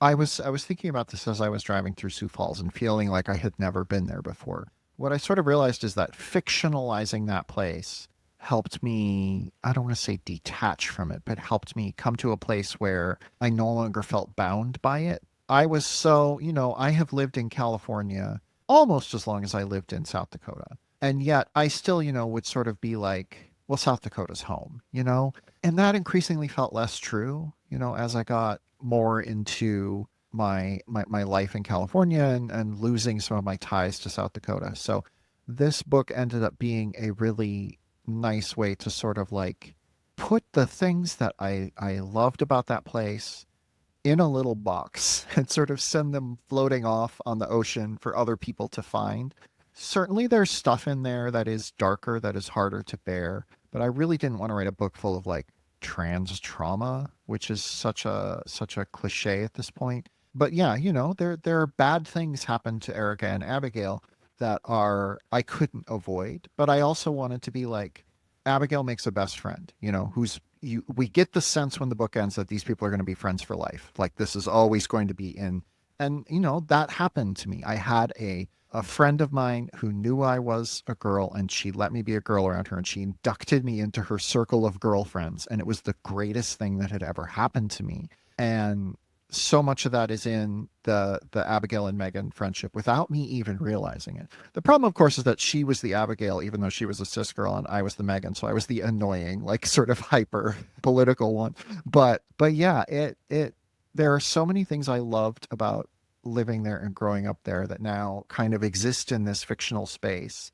I was thinking about this as I was driving through Sioux Falls and feeling like I had never been there before. What I sort of realized is that fictionalizing that place helped me, I don't want to say detach from it, but helped me come to a place where I no longer felt bound by it. I was so, I have lived in California almost as long as I lived in South Dakota. And yet I still, would sort of be like, well, South Dakota's home, And that increasingly felt less true, as I got more into my life in California and losing some of my ties to South Dakota. So this book ended up being a really nice way to sort of like put the things that I loved about that place in a little box and sort of send them floating off on the ocean for other people to find. Certainly there's stuff in there that is darker, that is harder to bear, but I really didn't want to write a book full of like trans trauma, which is such a cliche at this point. But yeah, there are bad things happen to Erica and Abigail that are I couldn't avoid, but I also wanted to be like Abigail makes a best friend, who's you we get the sense when the book ends that these people are going to be friends for life. Like this is always going to be in and that happened to me. I had a friend of mine who knew I was a girl and she let me be a girl around her and she inducted me into her circle of girlfriends and it was the greatest thing that had ever happened to me. And so much of that is in the Abigail and Megan friendship without me even realizing it. The problem, of course, is that she was the Abigail, even though she was a cis girl, and I was the Megan. So I was the annoying, like sort of hyper political one. But yeah, it there are so many things I loved about living there and growing up there that now kind of exist in this fictional space.